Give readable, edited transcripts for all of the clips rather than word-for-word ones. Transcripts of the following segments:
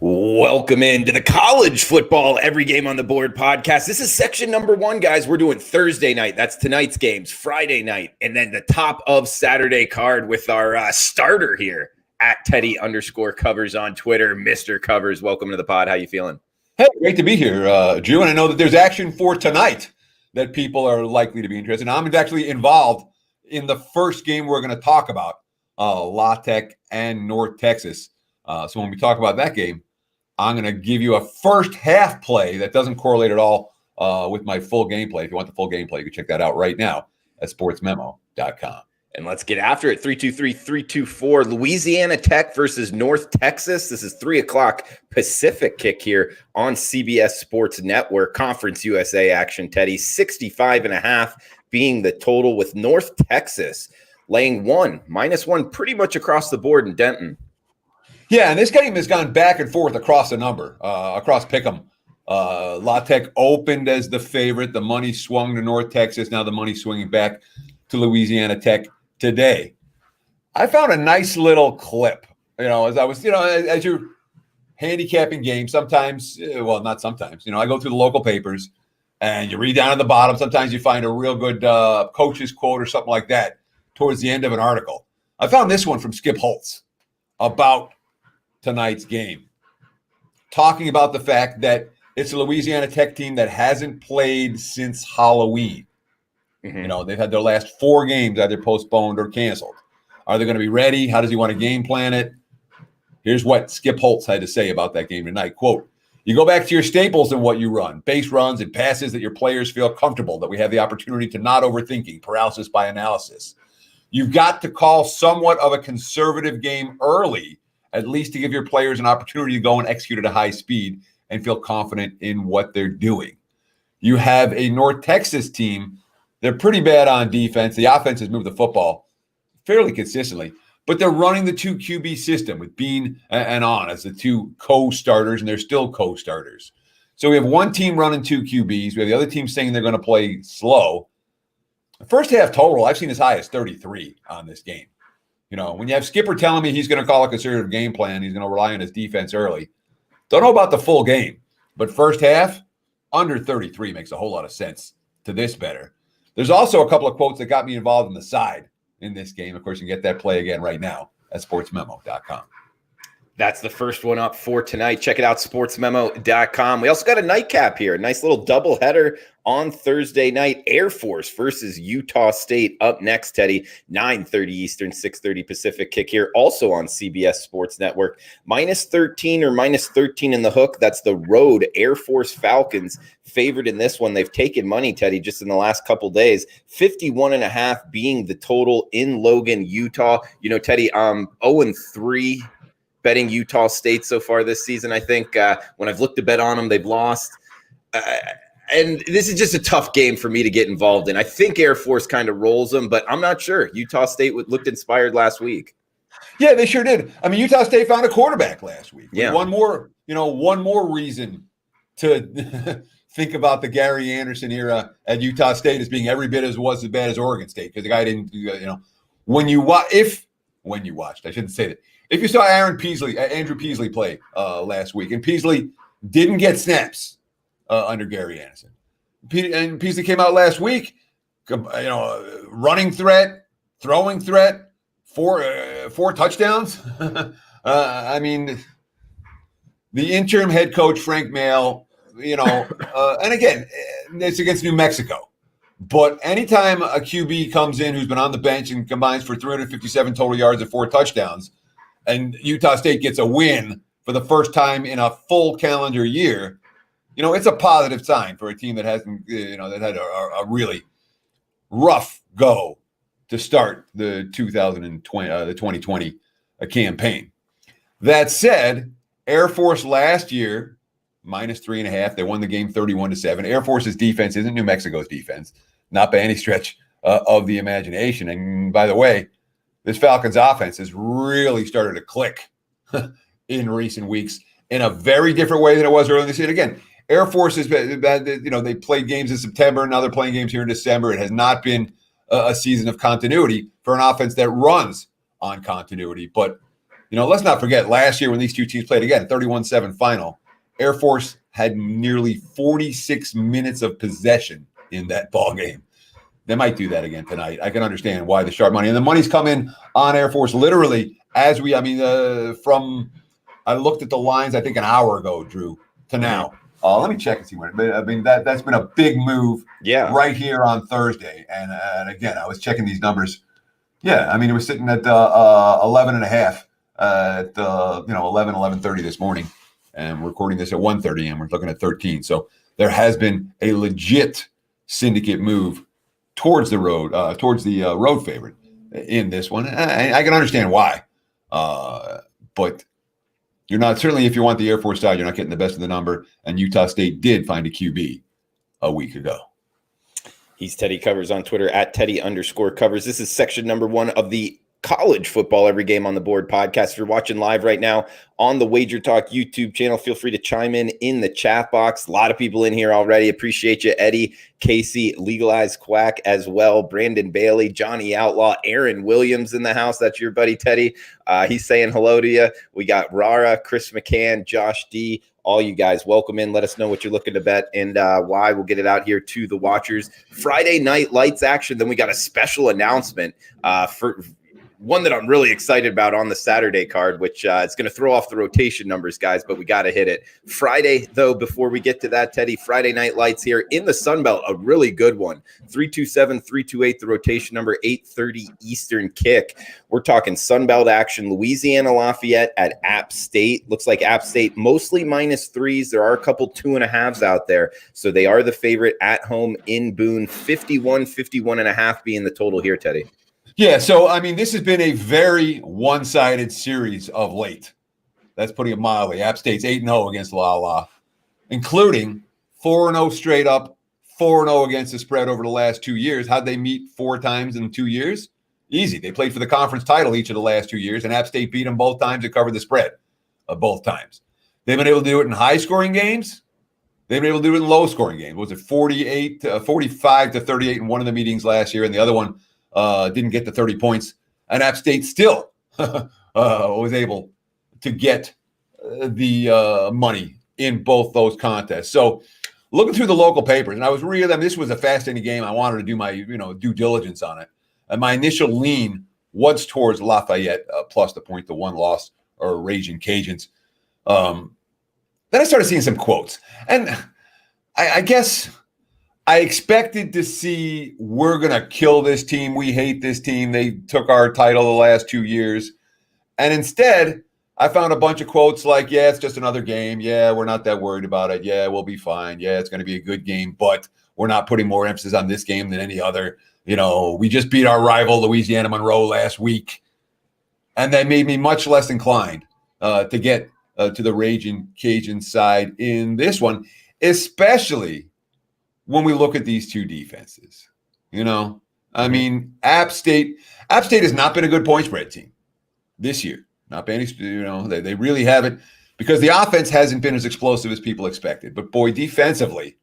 Welcome into the College Football Every Game on the Board podcast. This is section number 1, guys. We're doing Thursday night. That's tonight's games, Friday night, and then the top of Saturday card with our starter here at Teddy_covers on Twitter, Mr. Covers. Welcome to the pod. How you feeling? Hey, great to be here, Drew. And I know that there's action for tonight that people are likely to be interested in. I'm actually involved in the first game we're going to talk about, La Tech and North Texas. So when we talk about that game, I'm going to give you a first half play that doesn't correlate at all with my full gameplay. If you want the full gameplay, you can check that out right now at sportsmemo.com. And let's get after it. 3-2-3, 3-2-4. Louisiana Tech versus North Texas. This is 3 o'clock Pacific kick here on CBS Sports Network. Conference USA action, Teddy. 65.5 being the total, with North Texas laying -1 pretty much across the board in Denton. Yeah, and this game has gone back and forth across the number, across Pick'em. La Tech opened as the favorite. The money swung to North Texas. Now the money's swinging back to Louisiana Tech today. I found a nice little clip, as I was, as you're handicapping games, sometimes, not sometimes, I go through the local papers and you read down at the bottom. Sometimes you find a real good coach's quote or something like that towards the end of an article. I found this one from Skip Holtz about tonight's game, talking about the fact that it's a Louisiana Tech team that hasn't played since Halloween. Mm-hmm. They've had their last 4 games either postponed or canceled. Are they going to be ready? How does he want to game plan it? Here's what Skip Holtz had to say about that game tonight. Quote, "You go back to your staples and what you run, base runs and passes that your players feel comfortable, that we have the opportunity to not overthinking, paralysis by analysis. You've got to call somewhat of a conservative game early, at least to give your players an opportunity to go and execute at a high speed and feel confident in what they're doing. You have a North Texas team. They're pretty bad on defense. The offense has moved the football fairly consistently, but they're running the 2 QB system with Bean and On as the 2 co-starters, and they're still co-starters. So we have one team running 2 QBs. We have the other team saying they're going to play slow. The first half total, I've seen as high as 33 on this game. When you have Skipper telling me he's going to call a conservative game plan, he's going to rely on his defense early. Don't know about the full game, but first half, under 33 makes a whole lot of sense to this better. There's also a couple of quotes that got me involved in the side in this game. Of course, you can get that play again right now at sportsmemo.com. That's the first one up for tonight. Check it out, sportsmemo.com. We also got a nightcap here. A nice little doubleheader on Thursday night. Air Force versus Utah State up next, Teddy. 9:30 Eastern, 6:30 Pacific kick here. Also on CBS Sports Network. -13 or -13 in the hook. That's the road Air Force Falcons favored in this one. They've taken money, Teddy, just in the last couple days. 51.5 being the total in Logan, Utah. Teddy, 0-3 betting Utah State so far this season. I think when I've looked to bet on them, they've lost. And this is just a tough game for me to get involved in. I think Air Force kind of rolls them, but I'm not sure. Utah State looked inspired last week. Yeah, they sure did. I mean, Utah State found a quarterback last week. Yeah. One more reason to think about the Gary Anderson era at Utah State as being every bit as bad as Oregon State, because the guy didn't, when you watched, I shouldn't say that. If you saw Andrew Peasley play last week, and Peasley didn't get snaps under Gary Anderson, and Peasley came out last week, running threat, throwing threat, 4 touchdowns. I mean, the interim head coach Frank Mail, and again, it's against New Mexico. But anytime a QB comes in who's been on the bench and combines for 357 total yards and 4 touchdowns, and Utah State gets a win for the first time in a full calendar year, it's a positive sign for a team that hasn't, that had a really rough go to start the 2020 campaign. That said, Air Force last year, -3.5. They won the game 31-7. Air Force's defense isn't New Mexico's defense, not by any stretch of the imagination. And by the way, this Falcons offense has really started to click in recent weeks in a very different way than it was earlier this year. Again, Air Force has been, they played games in September, now they're playing games here in December. It has not been a season of continuity for an offense that runs on continuity. But let's not forget last year when these two teams played again, 31-7 final, Air Force had nearly 46 minutes of possession in that ball game. They might do that again tonight. I can understand why the sharp money. And the money's come in on Air Force literally I looked at the lines, I think an hour ago, Drew, to now. Let me check and see when. I mean, that's been a big move right here on Thursday. And again, I was checking these numbers. Yeah, I mean, it was sitting at 11 and a half at 11:30 this morning. And we're recording this at 1:30, and we're looking at 13. So there has been a legit syndicate move towards the road favorite in this one. I can understand why. But you're not, certainly if you want the Air Force side, you're not getting the best of the number. And Utah State did find a QB a week ago. He's Teddy Covers on Twitter at Teddy_Covers. This is section number 1 of the College Football Every Game on the Board podcast. If you're watching live right now on the Wager Talk YouTube channel, feel free to chime in the chat box. A lot of people in here already. Appreciate you. Eddie, Casey, Legalized Quack as well. Brandon Bailey, Johnny Outlaw, Aaron Williams in the house. That's your buddy Teddy. He's saying hello to you. We got Rara, Chris McCann, Josh D. All you guys, welcome in. Let us know what you're looking to bet and why. We'll get it out here to the watchers. Friday night lights action. Then we got a special announcement for one that I'm really excited about on the Saturday card, which it's going to throw off the rotation numbers, guys, but we got to hit it. Friday, though, before we get to that, Teddy, Friday night lights here in the Sun Belt, a really good one. 327-328, the rotation number, 8:30 Eastern kick. We're talking Sun Belt action, Louisiana Lafayette at App State. Looks like App State mostly -3s. There are a couple 2.5s out there, so they are the favorite at home in Boone. 51.5 being the total here, Teddy. Yeah, so, I mean, this has been a very one-sided series of late. That's putting it mildly. App State's 8-0 against La, including 4-0 straight up, 4-0 against the spread over the last 2 years. How'd they meet 4 times in 2 years? Easy. They played for the conference title each of the last 2 years, and App State beat them both times and covered the spread both times. They've been able to do it in high-scoring games. They've been able to do it in low-scoring games. Was it 45-38 in one of the meetings last year, and the other one didn't get the 30 points, and App State still was able to get the money in both those contests. So looking through the local papers, and I was reading them, this was a fascinating game. I wanted to do my due diligence on it. And my initial lean was towards Lafayette plus the point, the one loss, or Raging Cajuns. Then I started seeing some quotes. And I guess I expected to see, we're going to kill this team. We hate this team. They took our title the last 2 years. And instead, I found a bunch of quotes like, yeah, it's just another game. Yeah, we're not that worried about it. Yeah, we'll be fine. Yeah, it's going to be a good game, but we're not putting more emphasis on this game than any other. We just beat our rival, Louisiana Monroe, last week. And that made me much less inclined to get to the Raging Cajun side in this one, especially when we look at these two defenses. I mean, App State has not been a good point spread team this year. Not been, they really haven't, because the offense hasn't been as explosive as people expected. But boy, defensively,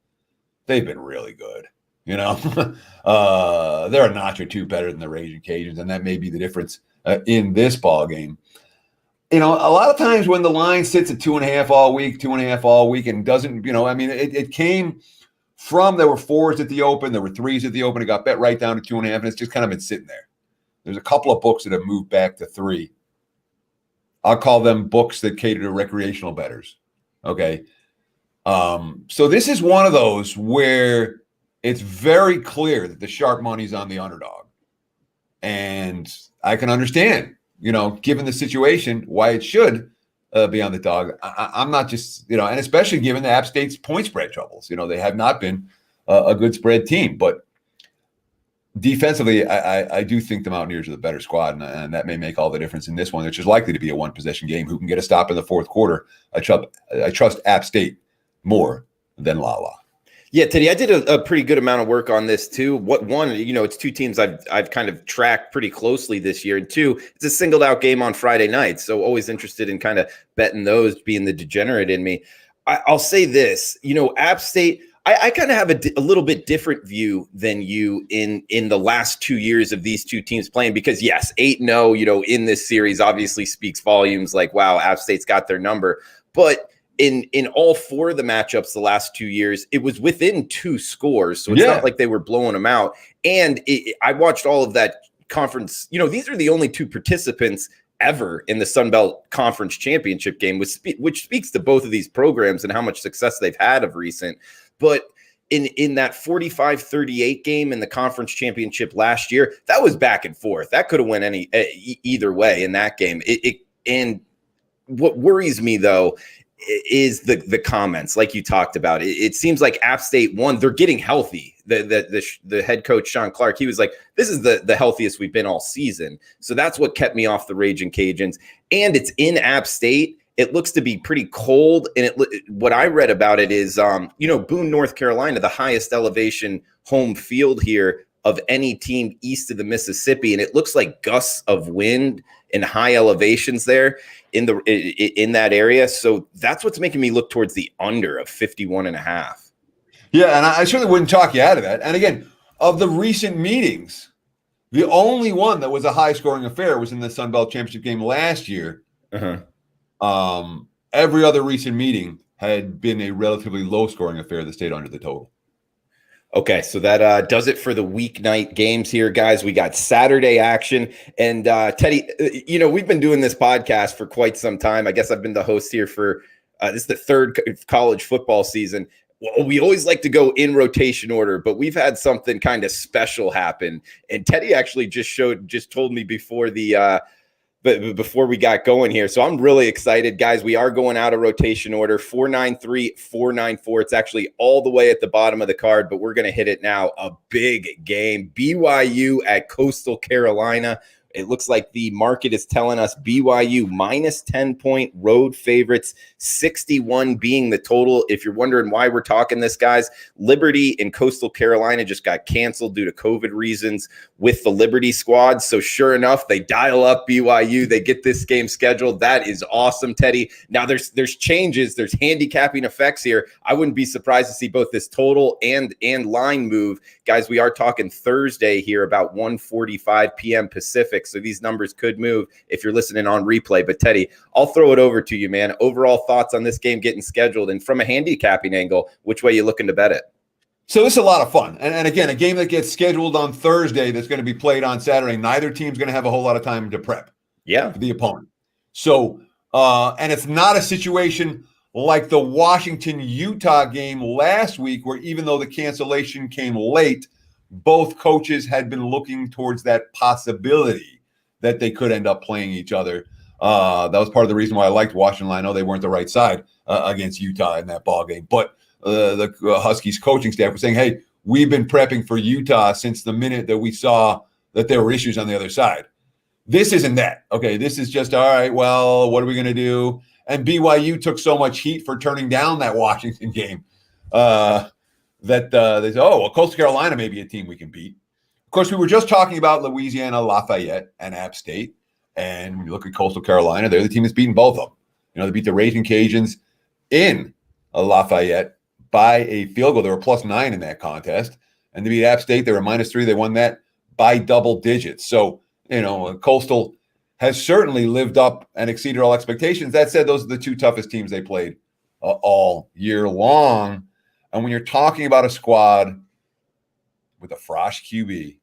they've been really good. They're a notch or two better than the Raging Cajuns, and that may be the difference in this ball game. A lot of times when the line sits at 2.5 all week, and doesn't, it came from, there were 4s at the open, there were 3s at the open, it got bet right down to 2.5, and it's just kind of been sitting there. There's a couple of books that have moved back to 3. I'll call them books that cater to recreational bettors. Okay. So this is one of those where it's very clear that the sharp money's on the underdog. And I can understand, given the situation, why it should be on the dog. I'm not just, and especially given the App State's point spread troubles. They have not been a good spread team, but defensively, I do think the Mountaineers are the better squad, and that may make all the difference in this one, which is likely to be a one-possession game. Who can get a stop in the fourth quarter? I trust App State more than La. Yeah, Teddy, I did a pretty good amount of work on this too. It's two teams I've kind of tracked pretty closely this year. And 2, it's a singled out game on Friday night. So always interested in kind of betting those, being the degenerate in me. I'll say this, App State, I kind of have a little bit different view than you in the last 2 years of these two teams playing, because yes, 8-0, in this series obviously speaks volumes, like, wow, App State's got their number. But in all four of the matchups the last 2 years, it was within 2 scores. So it's not like they were blowing them out. And I watched all of that conference. These are the only 2 participants ever in the Sun Belt Conference Championship game, which speaks to both of these programs and how much success they've had of recent. But in that 45-38 game in the conference championship last year, that was back and forth. That could have went either way in that game. And what worries me, though, is the comments like you talked about. It seems like App State, one, they're getting healthy. The head coach, Sean Clark, he was like, this is the healthiest we've been all season. So that's what kept me off the Raging Cajuns. And it's in App State. It looks to be pretty cold. And what I read about it is, Boone, North Carolina, the highest elevation home field here of any team east of the Mississippi. And it looks like gusts of wind and high elevations there in that area. So that's what's making me look towards the under of 51.5. Yeah, and I certainly wouldn't talk you out of that. And again, of the recent meetings, the only one that was a high-scoring affair was in the Sun Belt Championship game last year. Every other recent meeting had been a relatively low-scoring affair that stayed under the total. Okay, so that does it for the weeknight games here, guys. We got Saturday action. And Teddy, we've been doing this podcast for quite some time. I guess I've been the host here for this is the third college football season. Well, we always like to go in rotation order, but we've had something kind of special happen. And Teddy actually just told me before before we got going here. So I'm really excited, guys. We are going out of rotation order, 493, 494. It's actually all the way at the bottom of the card, but we're going to hit it now. A big game. BYU at Coastal Carolina. It looks like the market is telling us BYU minus 10-point road favorites, 61 being the total. If you're wondering why we're talking this, guys, Liberty and Coastal Carolina just got canceled due to COVID reasons with the Liberty squad. So sure enough, they dial up BYU. They get this game scheduled. That is awesome, Teddy. Now there's changes. There's handicapping effects here. I wouldn't be surprised to see both this total and line move. Guys, we are talking Thursday here about 1:45 p.m. Pacific. So these numbers could move if you're listening on replay. But Teddy, I'll throw it over to you, man. Overall thoughts on this game getting scheduled, and from a handicapping angle, which way you looking to bet it? So this is a lot of fun. And again, a game that gets scheduled on Thursday that's going to be played on Saturday. Neither team's going to have a whole lot of time to prep for the opponent. So, and it's not a situation like the Washington-Utah game last week, where even though the cancellation came late, both coaches had been looking towards that possibility that they could end up playing each other. That was part of the reason why I liked Washington. I know they weren't the right side against Utah in that ball game, but the Huskies coaching staff was saying, hey, we've been prepping for Utah since the minute that we saw that there were issues on the other side. This isn't that. Okay, this is just, all right, well, what are we going to do? And BYU took so much heat for turning down that Washington game that they said, oh, well, Coastal Carolina may be a team we can beat. Of course, we were just talking about Louisiana, Lafayette, and App State. And when you look at Coastal Carolina, they're the team that's beaten both of them. They beat the Raging Cajuns in Lafayette by a field goal. They were +9 in that contest. And they beat App State. They were -3. They won that by double digits. So, Coastal has certainly lived up and exceeded all expectations. That said, those are the two toughest teams they played all year long. And when you're talking about a squad with a Frosh QB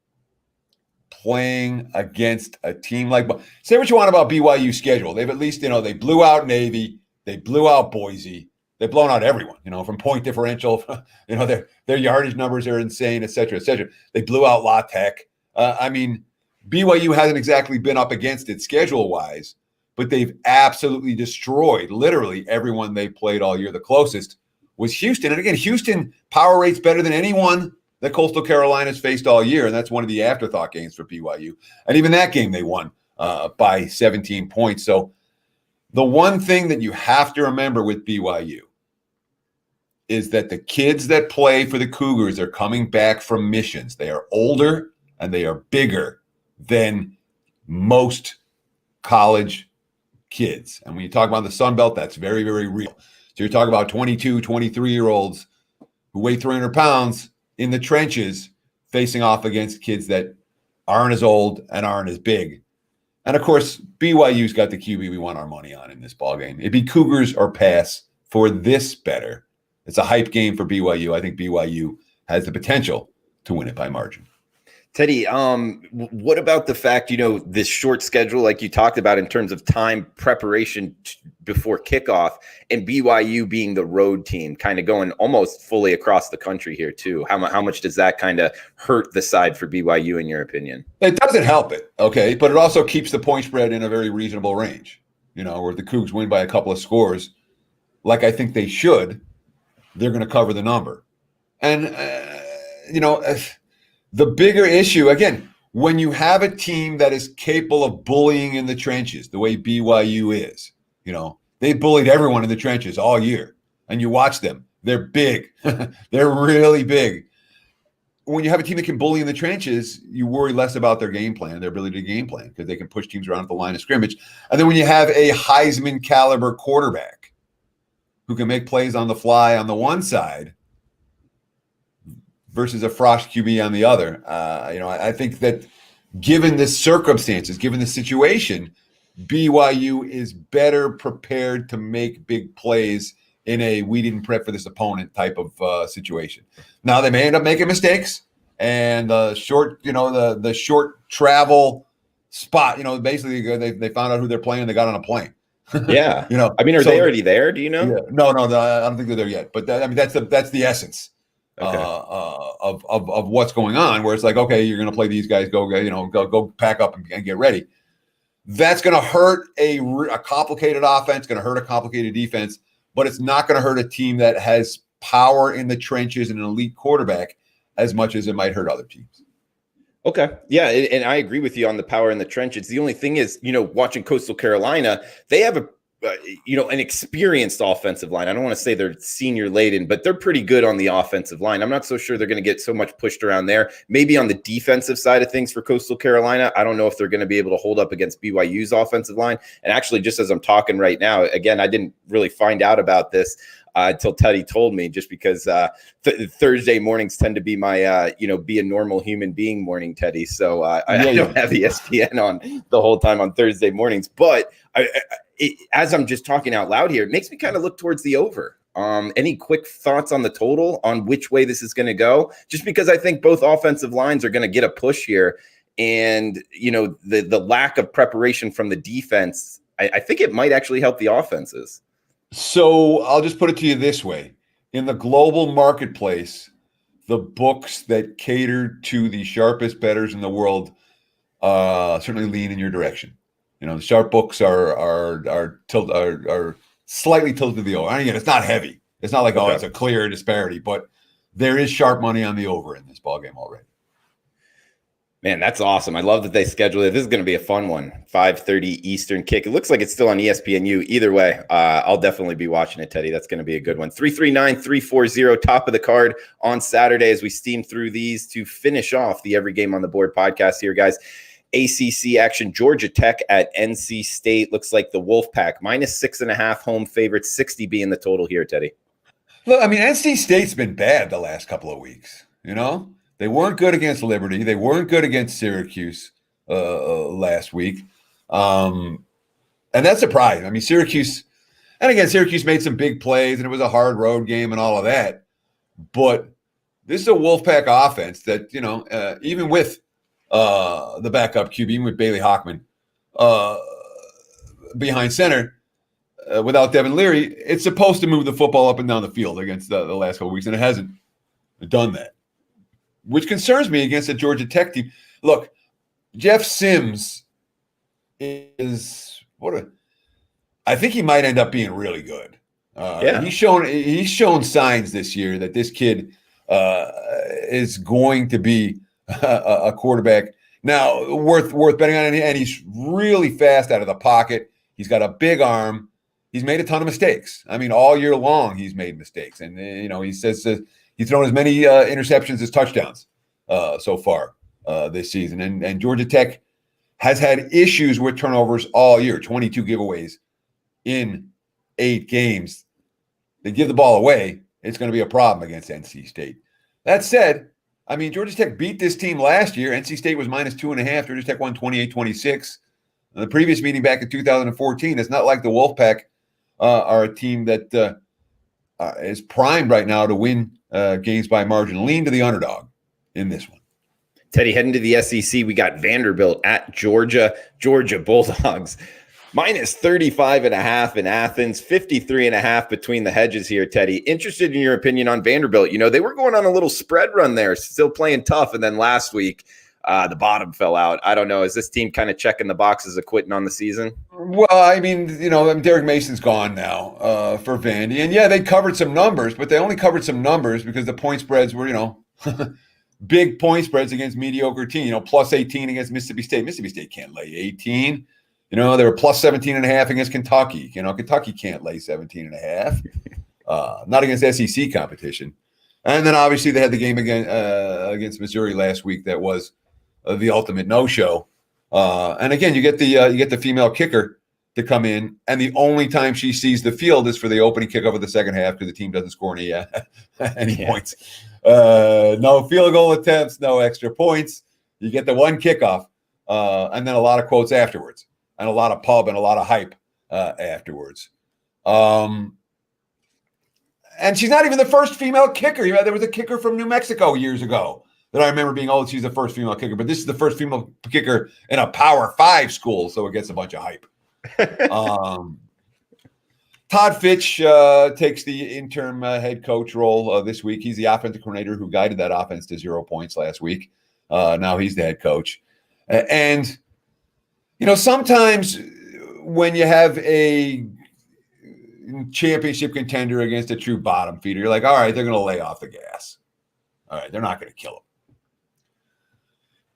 playing against a team like, say what you want about BYU's schedule. They've at least, they blew out Navy, they blew out Boise, they've blown out everyone, from point differential, their yardage numbers are insane, et cetera, et cetera. They blew out La Tech. BYU hasn't exactly been up against it schedule-wise, but they've absolutely destroyed literally everyone they played all year. The closest was Houston. And again, Houston power rates better than anyone that Coastal Carolina's faced all year, and that's one of the afterthought games for BYU. And even that game they won by 17 points. So the one thing that you have to remember with BYU is that the kids that play for the Cougars are coming back from missions. They are older and they are bigger than most college kids. And when you talk about the Sun Belt, that's very, very real. So you're talking about 22, 23-year-olds who weigh 300 pounds in the trenches facing off against kids that aren't as old and aren't as big. And of course, BYU's got the QB we want our money on in this ballgame. It'd be Cougars or pass for this better. It's a hype game for BYU. I think BYU has the potential to win it by margin. Teddy, what about the fact, this short schedule, like you talked about in terms of time preparation before kickoff, and BYU being the road team, kind of going almost fully across the country here too? How much does that kind of hurt the side for BYU in your opinion? It doesn't help it, okay, but it also keeps the point spread in a very reasonable range. Where the Cougs win by a couple of scores, like I think they should, they're going to cover the number. And the bigger issue, again, when you have a team that is capable of bullying in the trenches, the way BYU is, they bullied everyone in the trenches all year. And you watch them. They're big. They're really big. When you have a team that can bully in the trenches, you worry less about their game plan, their ability to game plan, because they can push teams around at the line of scrimmage. And then when you have a Heisman caliber quarterback who can make plays on the fly on the one side versus a Frost QB on the other. I think that given the circumstances, given the situation, BYU is better prepared to make big plays in a we didn't prep for this opponent type of situation. Now they may end up making mistakes, and the short travel spot, basically they found out who they're playing, they got on a plane. Yeah. Are they already there? Do you know? Yeah, no, I don't think they're there yet. But that's the essence. Okay. Of what's going on, where it's like, okay, you're going to play these guys, go pack up and get ready. That's going to hurt a complicated offense, going to hurt a complicated defense, but it's not going to hurt a team that has power in the trenches and an elite quarterback as much as it might hurt other teams. Okay. Yeah. And I agree with you on the power in the trenches. The only thing is, watching Coastal Carolina, they have an experienced offensive line. I don't want to say they're senior laden, but they're pretty good on the offensive line. I'm not so sure they're going to get so much pushed around there. Maybe on the defensive side of things for Coastal Carolina, I don't know if they're going to be able to hold up against BYU's offensive line. And actually, just as I'm talking right now, again, I didn't really find out about this until Teddy told me, just because Thursday mornings tend to be my, be a normal human being morning, Teddy. So I don't have ESPN on the whole time on Thursday mornings. But as I'm just talking out loud here, it makes me kind of look towards the over. Any quick thoughts on the total, on which way this is going to go? Just because I think both offensive lines are going to get a push here. And, the lack of preparation from the defense, I think it might actually help the offenses. So I'll just put it to you this way. In the global marketplace, the books that cater to the sharpest bettors in the world certainly lean in your direction. The sharp books are slightly tilted to the over. Again, it's not heavy. It's not like, it's a clear disparity, but there is sharp money on the over in this ballgame already. Man, that's awesome. I love that they scheduled it. This is going to be a fun one. 5:30 Eastern kick. It looks like it's still on ESPNU. Either way, I'll definitely be watching it, Teddy. That's going to be a good one. 339-340, top of the card on Saturday as we steam through these to finish off the Every Game on the Board podcast here, guys. ACC action, Georgia Tech at NC State. Looks like the Wolfpack -6.5 home favorites, 60 being the total here, Teddy. Look, NC State's been bad the last couple of weeks, They weren't good against Liberty. They weren't good against Syracuse last week. And that's surprising. Syracuse made some big plays, and it was a hard road game and all of that. But this is a Wolfpack offense that, even with the backup QB, even with Bailey Hockman behind center, without Devin Leary, it's supposed to move the football up and down the field against the last couple of weeks, and it hasn't done that, which concerns me against the Georgia Tech team. Look, Jeff Sims is I think he might end up being really good. He's shown signs this year that this kid is going to be a quarterback now worth betting on, and he's really fast out of the pocket. He's got a big arm. He's made a ton of mistakes. All year long he's made mistakes, and he says he's thrown as many interceptions as touchdowns so far this season. And Georgia Tech has had issues with turnovers all year, 22 giveaways in 8 games. They give the ball away it's going to be a problem against NC State. That said, I mean, Georgia Tech beat this team last year. NC State was -2.5. Georgia Tech won 28-26. In the previous meeting back in 2014, it's not like the Wolfpack are a team that is primed right now to win games by margin. Lean to the underdog in this one. Teddy, heading to the SEC, we got Vanderbilt at Georgia. Georgia Bulldogs -35.5 in Athens, 53.5 between the hedges here, Teddy. Interested in your opinion on Vanderbilt. You know, they were going on a little spread run there, still playing tough. And then last week, the bottom fell out. I don't know. Is this team kind of checking the boxes of quitting on the season? Well, I mean, you know, Derek Mason's gone now for Vandy. And yeah, they covered some numbers, but they only covered some numbers because the point spreads were, you know, big point spreads against mediocre team. You know, +18 against Mississippi State. Mississippi State can't lay 18. You know, they were +17.5 against Kentucky. You know, Kentucky can't lay 17.5. Not against SEC competition. And then obviously they had the game again against Missouri last week. That was the ultimate no-show. And again, you get the female kicker to come in, and the only time she sees the field is for the opening kickoff of the second half because the team doesn't score any points. No field goal attempts, no extra points. You get the one kickoff, and then a lot of quotes afterwards, and a lot of pub and a lot of hype afterwards. And she's not even the first female kicker. You know, there was a kicker from New Mexico years ago that I remember being, she's the first female kicker, but this is the first female kicker in a Power 5 school, so it gets a bunch of hype. Todd Fitch takes the interim head coach role this week. He's the offensive coordinator who guided that offense to 0 points last week. Now he's the head coach. And, you know, sometimes when you have a championship contender against a true bottom feeder, you're like, all right, they're going to lay off the gas. All right, they're not going to kill him.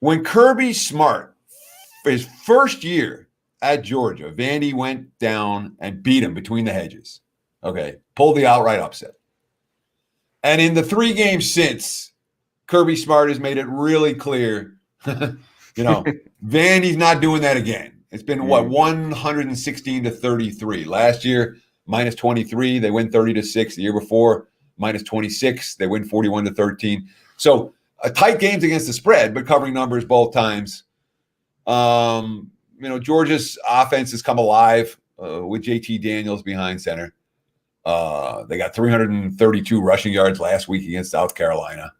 When Kirby Smart, for his first year at Georgia, Vandy went down and beat him between the hedges. Okay, pulled the outright upset. And in the 3 games since, Kirby Smart has made it really clear, you know, Vandy's not doing that again. It's been, 116-33. Last year, -23. They win 30-6. The year before, -26. They win 41-13. So tight games against the spread, but covering numbers both times. You know, Georgia's offense has come alive with JT Daniels behind center. They got 332 rushing yards last week against South Carolina.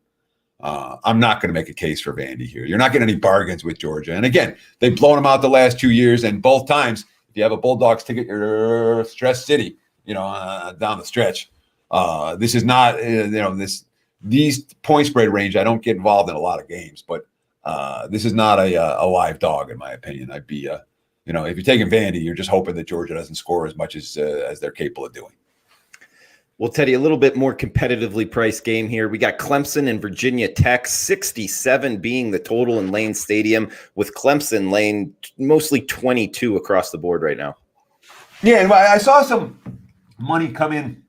I'm not going to make a case for Vandy here. You're not getting any bargains with Georgia. And again, they've blown them out the last 2 years, and both times, if you have a Bulldogs ticket, you're stress city, you know, down the stretch. This is not, you know, these point spread range. I don't get involved in a lot of games, but this is not a live dog, in my opinion. I'd be, you know, if you're taking Vandy, you're just hoping that Georgia doesn't score as much as they're capable of doing. Well, Teddy, a little bit more competitively priced game here. We got Clemson and Virginia Tech, 67 being the total in Lane Stadium, with Clemson laying mostly 22 across the board right now. Yeah, and I saw some money come in.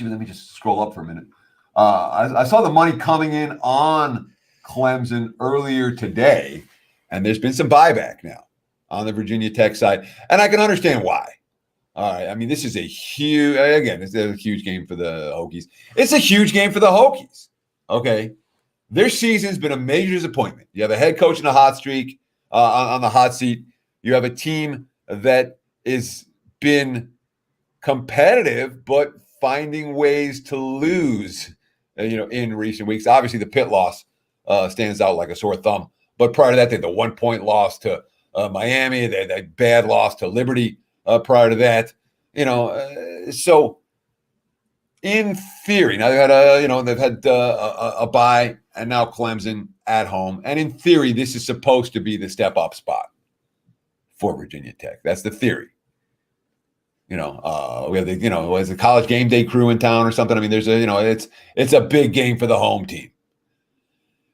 Let me just scroll up for a minute. I saw the money coming in on Clemson earlier today, and there's been some buyback now on the Virginia Tech side, and I can understand why. All right, I mean, this is a huge, again, it's a huge game for the Hokies. It's a huge game for the Hokies, okay? Their season's been a major disappointment. You have a head coach in a hot streak, on the hot seat. You have a team that has been competitive, but finding ways to lose, you know, in recent weeks. Obviously, the Pitt loss stands out like a sore thumb. But prior to that, they had the 1-point loss to Miami. They had that bad loss to Liberty prior to that. You know, so in theory, now they've had a bye, and now Clemson at home. And in theory, this is supposed to be the step-up spot for Virginia Tech. That's the theory. You know, we have the, you know, as a college game day crew in town or something. I mean, there's a, you know, it's a big game for the home team.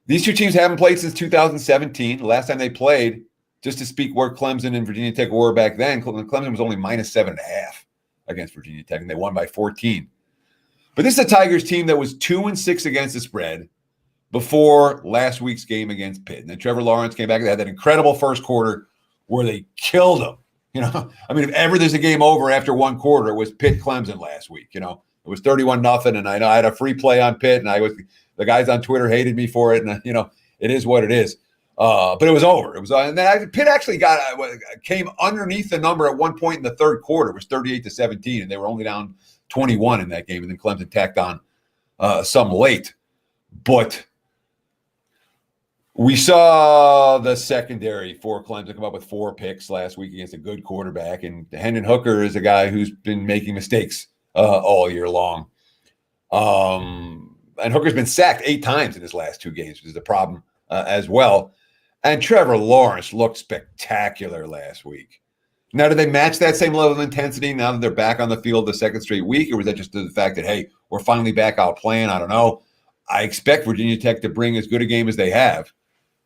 These two teams haven't played since 2017. The last time they played, just to speak where Clemson and Virginia Tech were back then, Clemson was only -7.5 against Virginia Tech, and they won by 14. But this is a Tigers team that was 2-6 against the spread before last week's game against Pitt. And then Trevor Lawrence came back. They had that incredible first quarter where they killed them. You know, I mean, if ever there's a game over after one quarter, it was Pitt Clemson last week. You know, It was 31-0, and I know I had a free play on Pitt, and the guys on Twitter hated me for it, and it is what it is. But it was over. It was, and then Pitt actually came underneath the number at one point in the third quarter. It was 38-17, and they were only down 21 in that game, and then Clemson tacked on some late. But we saw the secondary for Clemson come up with 4 picks last week against a good quarterback, and Hendon Hooker is a guy who's been making mistakes all year long. And Hooker's been sacked 8 times in his last 2 games, which is a problem as well. And Trevor Lawrence looked spectacular last week. Now, do they match that same level of intensity now that they're back on the field the second straight week, or was that just the fact that, hey, we're finally back out playing? I don't know. I expect Virginia Tech to bring as good a game as they have.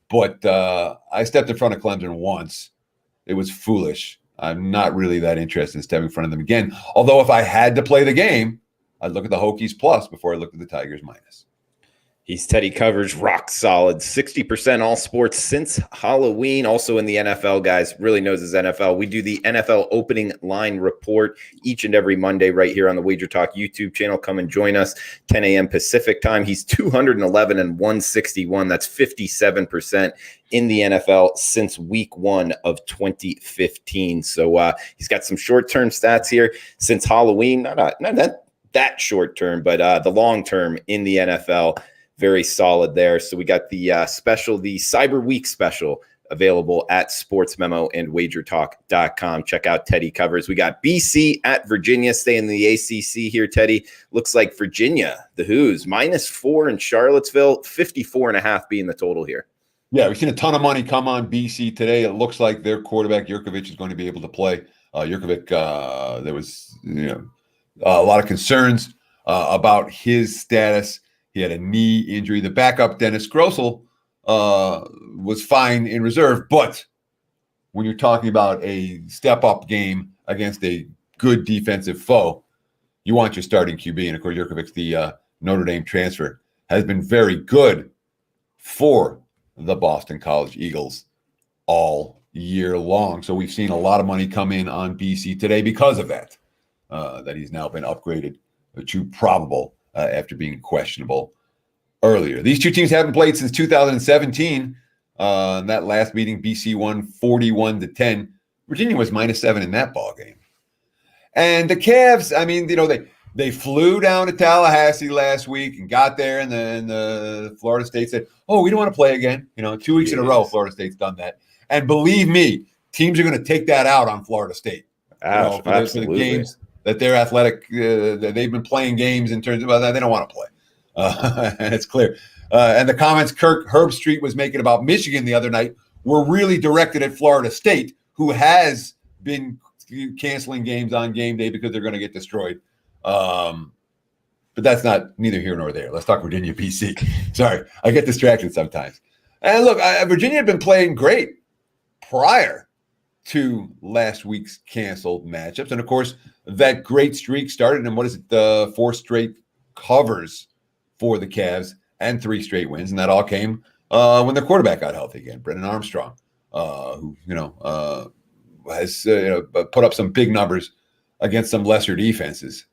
But I stepped in front of Clemson once. It was foolish. I'm not really that interested in stepping in front of them again. Although if I had to play the game, I'd look at the Hokies plus before I looked at the Tigers minus. He's Teddy Covers, rock solid, 60% all sports since Halloween. Also in the NFL, guys, really knows his NFL. We do the NFL opening line report each and every Monday right here on the Wager Talk YouTube channel. Come and join us, 10 a.m. Pacific time. He's 211 and 161. That's 57% in the NFL since week 1 of 2015. So he's got some short-term stats here since Halloween. Not that short-term, but the long-term in the NFL. Very solid there. So we got the special, the Cyber Week special available at Sports Memo and WagerTalk.com. Check out Teddy Covers. We got BC at Virginia, staying in the ACC here, Teddy. Looks like Virginia, the Hoos, -4 in Charlottesville, 54.5 being the total here. Yeah, we've seen a ton of money come on BC today. It looks like their quarterback, Jurkovec, is going to be able to play. Jurkovec, there was a lot of concerns about his status. He had a knee injury. The backup, Dennis Grossel, was fine in reserve. But when you're talking about a step-up game against a good defensive foe, you want your starting QB. And, of course, Jurkovec, the Notre Dame transfer, has been very good for the Boston College Eagles all year long. So we've seen a lot of money come in on BC today because of that, that he's now been upgraded to probable after being questionable earlier. These two teams haven't played since 2017. In that last meeting, BC won 41-10. Virginia was -7 in that ball game. And the Cavs, I mean, they flew down to Tallahassee last week and got there, and then the Florida State said, "Oh, we don't want to play again." 2 weeks in a row, Florida State's done that. And believe me, teams are going to take that out on Florida State. For the games that they're athletic, that they've been playing games in terms of they don't want to play. And it's clear. And the comments Kirk Herbstreit was making about Michigan the other night were really directed at Florida State, who has been canceling games on game day because they're going to get destroyed. But that's neither here nor there. Let's talk Virginia, BC. Sorry, I get distracted sometimes. And look, Virginia had been playing great prior to last week's canceled matchups. And, of course, that great streak started in 4 straight covers for the Cavs and 3 straight wins. And that all came when their quarterback got healthy again, Brennan Armstrong, who, has put up some big numbers against some lesser defenses.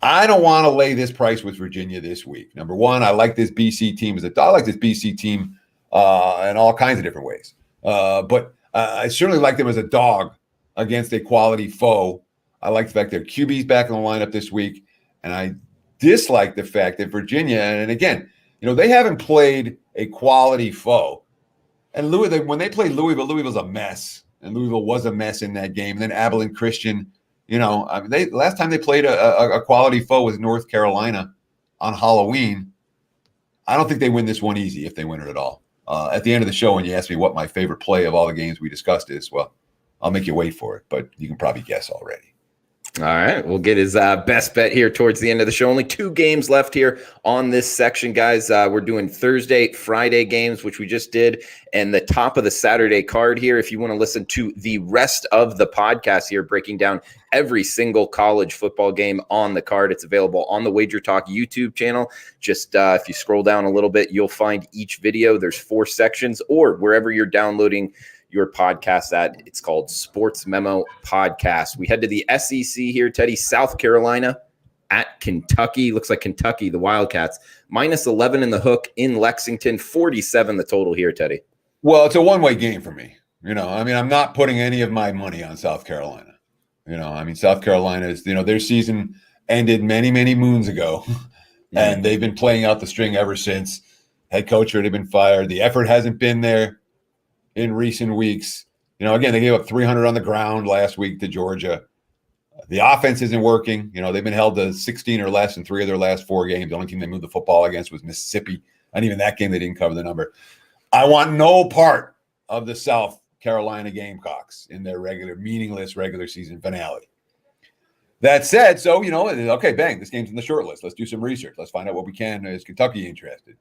I don't want to lay this price with Virginia this week. Number one, I like this BC team I like this BC team in all kinds of different ways. But I certainly like them as a dog against a quality foe. I like the fact that QB's back in the lineup this week, and I dislike the fact that Virginia, and again, they haven't played a quality foe. And when they played Louisville's a mess, and Louisville was a mess in that game. And then Abilene Christian, last time they played a quality foe was North Carolina on Halloween. I don't think they win this one easy if they win it at all. At the end of the show, when you ask me what my favorite play of all the games we discussed is, well, I'll make you wait for it, but you can probably guess already. All right, we'll get his best bet here towards the end of the show. Only 2 games left here on this section, guys. We're doing Thursday, Friday games, which we just did, and the top of the Saturday card here. If you want to listen to the rest of the podcast here, breaking down every single college football game on the card, it's available on the Wager Talk YouTube channel. Just if you scroll down a little bit, you'll find each video. There's 4 sections, or wherever you're downloading your podcast at. It's called Sports Memo Podcast. We head to the SEC here, Teddy. South Carolina at Kentucky. Looks like Kentucky, the Wildcats, minus 11 in the hook in Lexington, 47 the total here, Teddy. Well, it's a one-way game for me. I'm not putting any of my money on South Carolina. South Carolina is, their season ended many, many moons ago, and they've been playing out the string ever since. Head coach already been fired. The effort hasn't been there in recent weeks. Again, they gave up 300 on the ground last week to Georgia. The offense isn't working. They've been held to 16 or less in 3 of their last 4 games. The only team they moved the football against was Mississippi. And even that game, they didn't cover the number. I want no part of the South Carolina Gamecocks in their meaningless regular season finale. That said, okay, bang, this game's in the short list. Let's do some research. Let's find out what we can. Is Kentucky interested?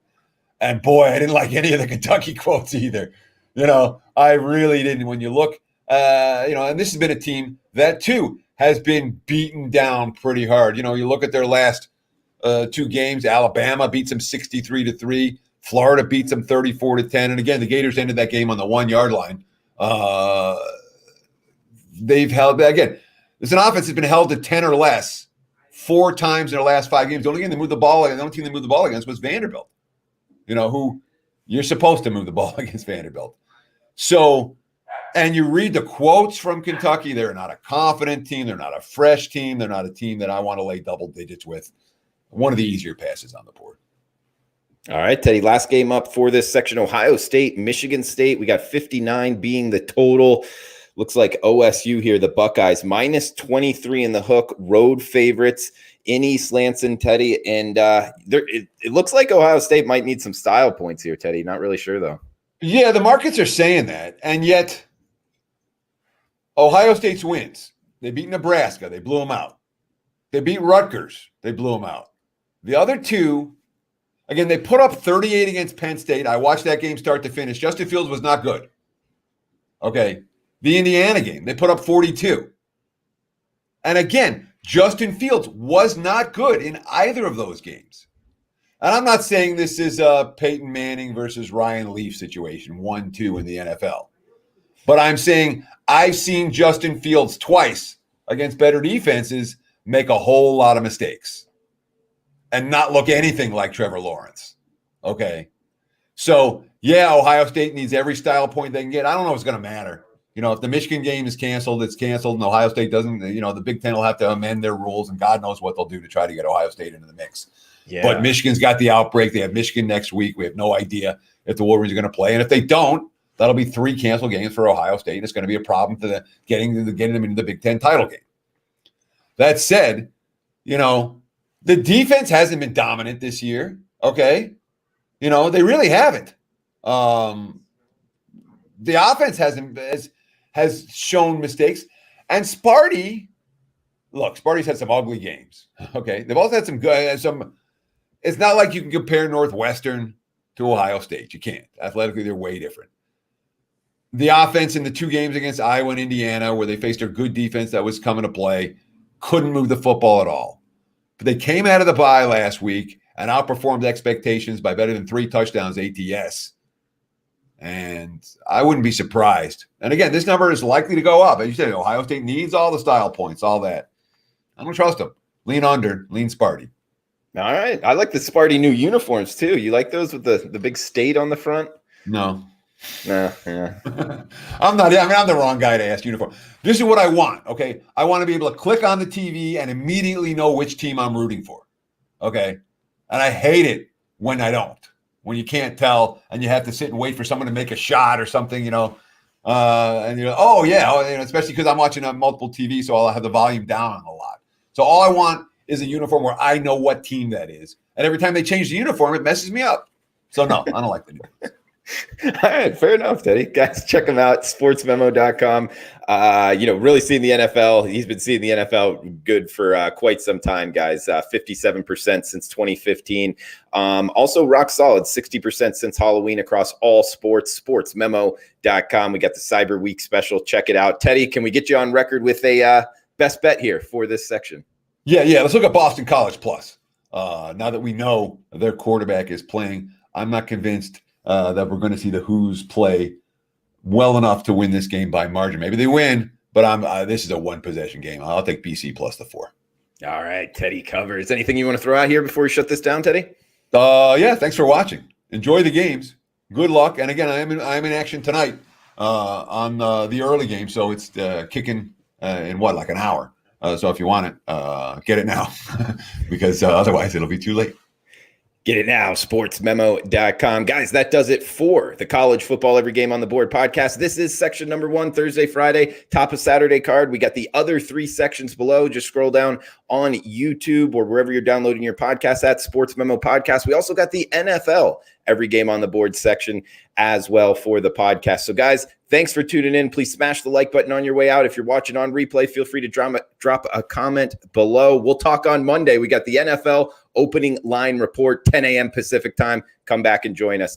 And boy, I didn't like any of the Kentucky quotes either. I really didn't. When you look, and this has been a team that too has been beaten down pretty hard. You look at their last 2 games. Alabama beats them 63-3. Florida beats them 34-10. And again, the Gators ended that game on the 1-yard line. They've held again. There's an offense that's been held to 10 or less 4 times in their last 5 games. The only game they moved the ball, the only team they moved the ball against was Vanderbilt. Who you're supposed to move the ball against Vanderbilt. So, and you read the quotes from Kentucky, they're not a confident team. They're not a fresh team. They're not a team that I want to lay double digits with. One of the easier passes on the board. All right, Teddy, last game up for this section, Ohio State, Michigan State. We got 59 being the total. Looks like OSU here, the Buckeyes, minus 23 in the hook, road favorites in East Lansing, Teddy. And it looks like Ohio State might need some style points here, Teddy. Not really sure, though. Yeah, the markets are saying that. And yet, Ohio State's wins. They beat Nebraska. They blew them out. They beat Rutgers. They blew them out. The other 2, again, they put up 38 against Penn State. I watched that game start to finish. Justin Fields was not good. Okay. The Indiana game, they put up 42. And again, Justin Fields was not good in either of those games. And I'm not saying this is a Peyton Manning versus Ryan Leaf situation, 1-2 in the NFL. But I'm saying I've seen Justin Fields twice against better defenses make a whole lot of mistakes and not look anything like Trevor Lawrence. Okay. So, yeah, Ohio State needs every style point they can get. I don't know if it's going to matter. If the Michigan game is canceled, it's canceled, and Ohio State doesn't, the Big Ten will have to amend their rules, and God knows what they'll do to try to get Ohio State into the mix. Yeah. But Michigan's got the outbreak. They have Michigan next week. We have no idea if the Wolverines are going to play. And if they don't, that'll be 3 canceled games for Ohio State. It's going to be a problem to getting them into the Big Ten title game. That said, the defense hasn't been dominant this year, okay? They really haven't. The offense has shown mistakes. And Sparty's had some ugly games. Okay. They've also had some good, it's not like you can compare Northwestern to Ohio State. You can't. Athletically, they're way different. The offense in the 2 games against Iowa and Indiana, where they faced a good defense that was coming to play, couldn't move the football at all. But they came out of the bye last week and outperformed expectations by better than 3 touchdowns ATS. And I wouldn't be surprised. And again, this number is likely to go up. As you said, Ohio State needs all the style points, all that. I don't trust them. Lean under, lean Sparty. All right. I like the Sparty new uniforms, too. You like those with the big state on the front? No. Nah, yeah. I'm the wrong guy to ask uniform. This is what I want, okay? I want to be able to click on the TV and immediately know which team I'm rooting for, okay? And I hate it when I don't. When you can't tell and you have to sit and wait for someone to make a shot or something, and especially because I'm watching on multiple TV, so I'll have the volume down a lot. So all I want is a uniform where I know what team that is. And every time they change the uniform, it messes me up. So no, I don't like the uniforms. All right, fair enough, Teddy. Guys, check him out, sportsmemo.com. Really seeing the NFL. He's been seeing the NFL good for quite some time, guys. 57% since 2015. Also rock solid, 60% since Halloween across all sports, sportsmemo.com. We got the Cyber Week special. Check it out. Teddy, can we get you on record with a best bet here for this section? Yeah. Let's look at Boston College Plus. Now that we know their quarterback is playing, I'm not convinced that we're going to see the Who's play well enough to win this game by margin. Maybe they win, but this is a 1-possession game. I'll take BC plus the 4. All right, Teddy covers. Anything you want to throw out here before we shut this down, Teddy? Yeah, thanks for watching. Enjoy the games. Good luck. And again, I am in action tonight on the early game, so it's kicking in like an hour. So if you want it, get it now because otherwise it'll be too late. Get it now, sportsmemo.com. Guys, that does it for the College Football Every Game on the Board podcast. This is section number 1, Thursday, Friday, top of Saturday card. We got the other 3 sections below. Just scroll down on YouTube or wherever you're downloading your podcast at Sports Memo Podcast. We also got the NFL Every Game on the Board section as well for the podcast. So, guys, thanks for tuning in. Please smash the like button on your way out. If you're watching on replay, feel free to drop a comment below. We'll talk on Monday. We got the NFL opening line report, 10 a.m. Pacific time. Come back and join us.